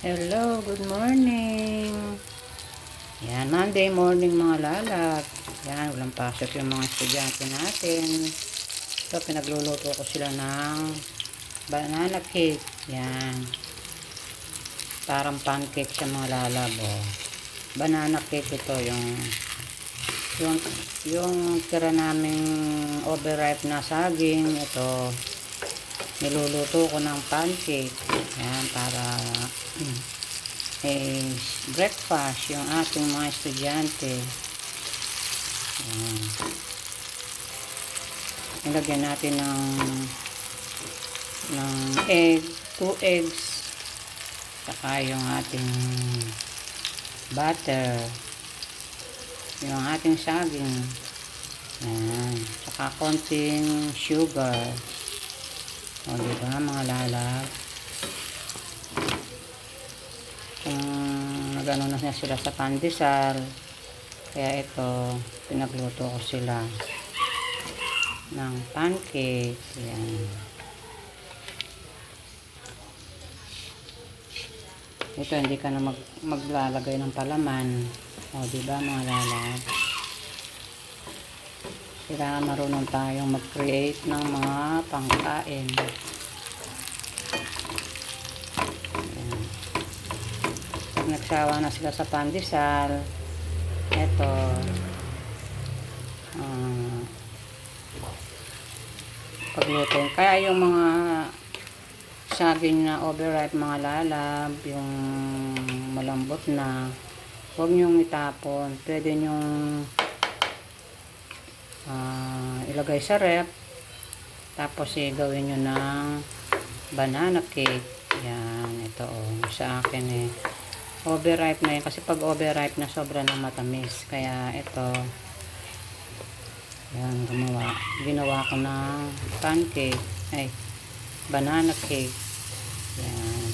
Hello, good morning. Yan, Monday morning mga lalak. Yan, walang pasok yung mga estudyante natin. So, pinagluluto ko sila ng banana cake. Yan. Parang pancake sa mga lalab. Oh. Banana cake ito, yung, yung tira naming overripe na saging. Ito, niluluto ko ng pancake. Yan, para breakfast yung ating mga estudyante. Yan. Nilagyan natin ng egg, 2 eggs, saka yung ating butter, yung ating saging. Yan. Saka konting sugar. O, diba mga lalab? Kung nagano na sila sa pandesal, kaya ito, pinagluto ko sila ng pancake. Yan. Ito, hindi ka na maglalagay ng palaman. O, diba mga lalab? Kailangan marunong tayong mag-create ng mga pangkain. Ayan. Pag nagsawa na sila sa pandesal, eto, pagluto. Kaya yung mga saging na overripe mga lalab, yung malambot na, huwag nyong itapon. Pwede nyong ilagay sa rep, tapos gawin nyo ng banana cake. Yan, ito sa akin overripe na yun, kasi pag overripe na sobra na matamis, kaya ito, yan, ginawa ko ng pancake, banana cake. Yan,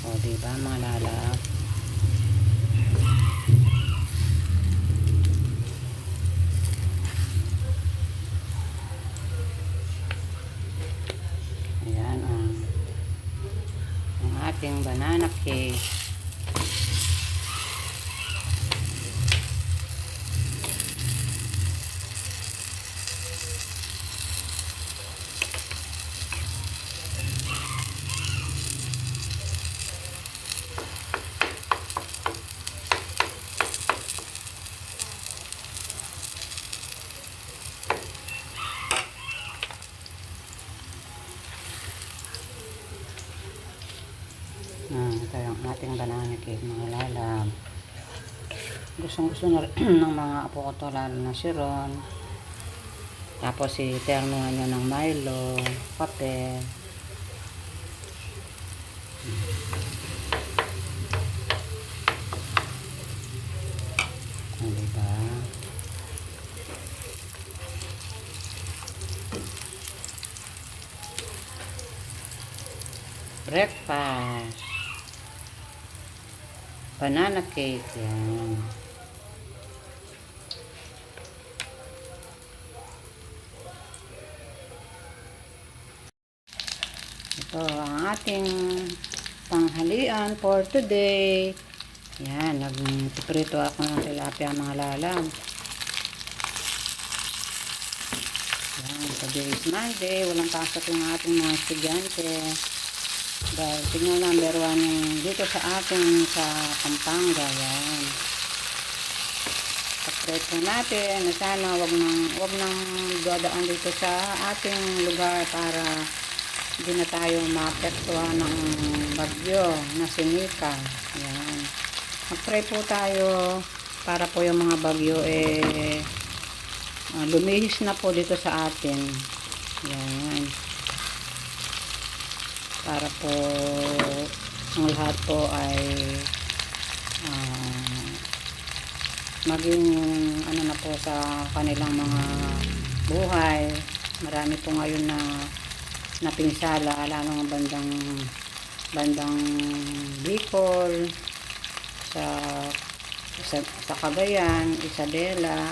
o diba mga lalap? Ating banana cake. Ito yung ating banana cake mga lalab. Gusto na ng mga apo ko to, lalo na si Ron. Tapos ternuhan nyo ng Milo, kape. Diba? Breakfast. Banana cake. Yan. Ito ang ating panghalian for today. Yan. Nagpiprito ako ng tilapia mga lalag. Yan. Today is Monday. Walang pasok yung ating mga estudyante. Dahil signal number 1 dito sa ating sa Pampanga. Yan. Pag-pray po natin na sana wag nang dadaan dito sa ating lugar para hindi na tayo maapektuhan ng bagyo na sinika. Yan. Mag-pray po tayo para po yung mga bagyo lumihis na po dito sa atin. Yan. Para po ang lahat po ay maging na po sa kanilang mga buhay. Marami po ngayon na napinsala, lalo ng bandang Bicol, sa Cagayan, Isabela.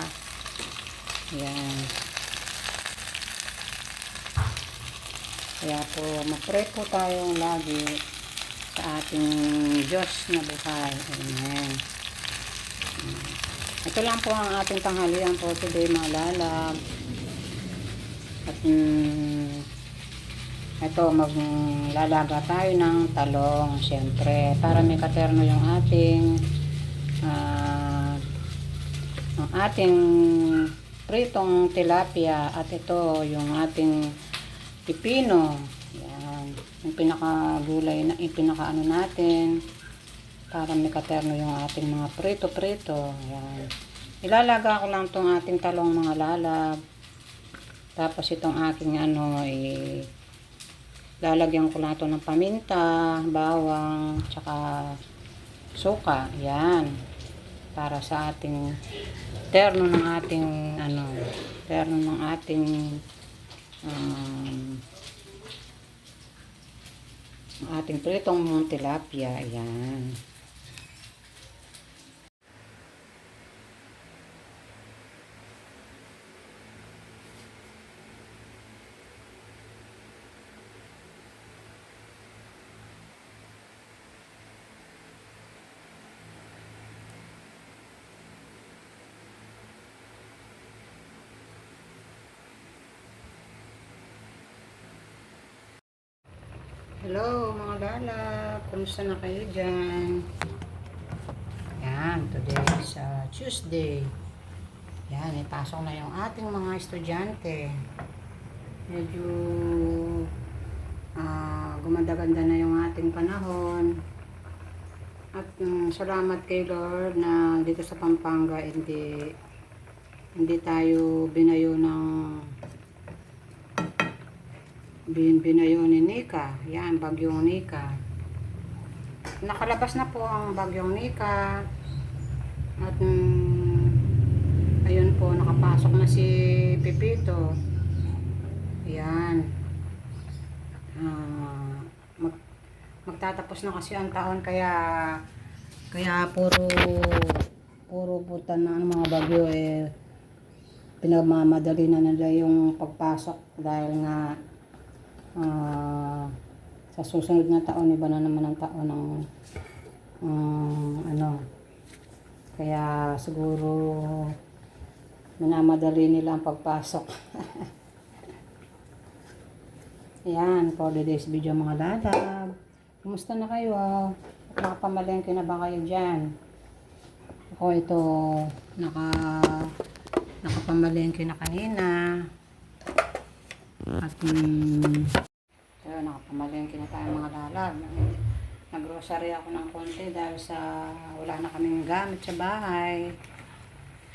Yan. Kaya po, mag-pray po tayo lagi sa ating Diyos na buhay. Amen. Ito lang po ang ating tanghalian po today, mga lalab. At ito, maglalaga tayo ng talong, syempre, para may katerno yung ating pritong tilapia. At ito, yung ating pipino. Yan, yung pinakagulay na, yung pinakaano natin, para may katerno yung ating mga prito-prito. Yan. Ilalaga ko lang tong ating talong, mga lalab. Tapos itong aking lalagyan ko lang ito ng paminta, bawang, tsaka suka. Yan. Para sa ating terno ng ating pritong tilapia. Yan. Hello mga lalab, kumusta na kayo dyan? Yan, today is Tuesday. Yan, ipasok na yung ating mga estudyante. Medyo gumanda-ganda na yung ating panahon. At salamat kay Lord na dito sa Pampanga hindi tayo binayo ni Nika. Yan, bagyong Nika. Nakalabas na po ang bagyong Nika. At ayun po, nakapasok na si Pepito. Yan. Magtatapos na kasi ang taon, kaya puro putan na mga bagyo pinagmamadali na nila yung pagpasok dahil nga sa susunod na taon, iba na naman ang taon ng kaya siguro minamadali nila ang pagpasok. Yan, for today's video mga lalab. Kumusta na kayo? Nakapamalengke na ba kayo dyan? Ako ito, nakapamalengke na kanina. At nakapamalengke na tayo mga lalab. Nag-grocery ako ng konti dahil wala na kaming gamit sa bahay.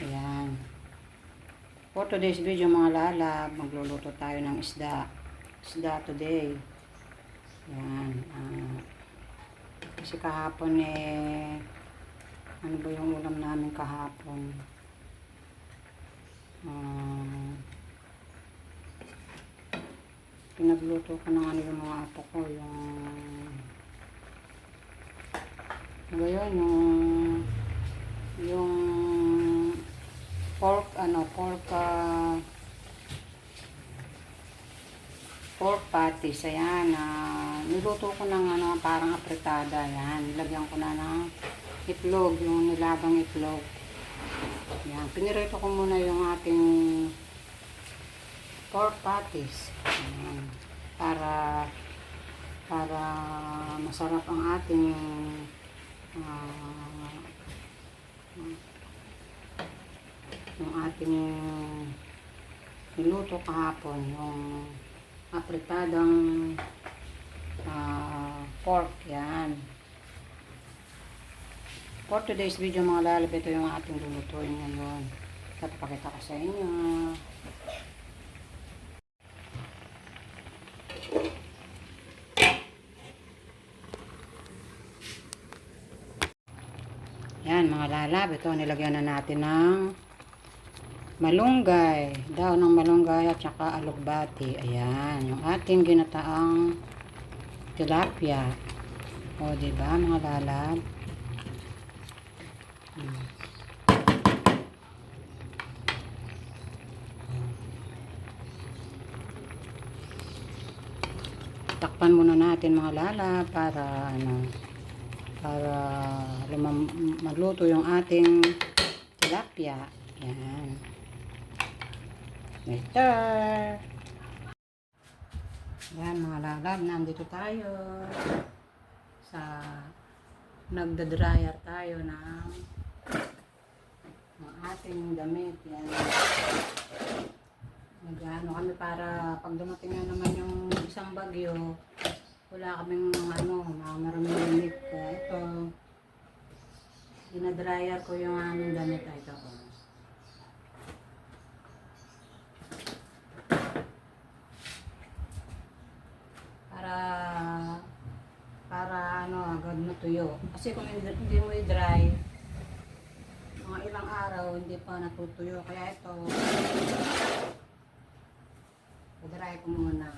Ayan. For today's video mga lalab, magluluto tayo ng isda today. Ayan. Kasi kahapon ano ba yung ulam namin kahapon? Pinagluto ko ng yung mga apo ko, yung pork patties. Ayan, niluto ko ng parang apretada. Ayan, nilagyan ko na ng itlog, yung nilagang itlog. Ayan, pinirito ko muna yung ating pork patties. Ayan, para masarap ang ating yung ating niluto kahapon, yung apretadang pork. Yan. For today's video mga lalab, ito yung ating lulutuin ngayon. Papakita ko sa inyo. Yan mga lalab, ito nilagyan na natin ng malunggay, daw ng malunggay at saka alugbati. Ayan, yung ating ginataang tilapia. O, diba mga lalab? Takpan muna natin mga lala para para maluto yung ating tilapia. Yan. Later. Yan mga lalab, nandito tayo sa nagda-dryer tayo ng ating damit. Yan. Nag-ano kami para pag dumating na naman yung isang bagyo, wala kaming maraming limit. Kaya ito, dinadryer ko yung aming damit. Ito ko. Para agad matuyo. Kasi kung hindi mo i-dry, mga ilang araw hindi pa natutuyo. Kaya ito, i-dry ko muna.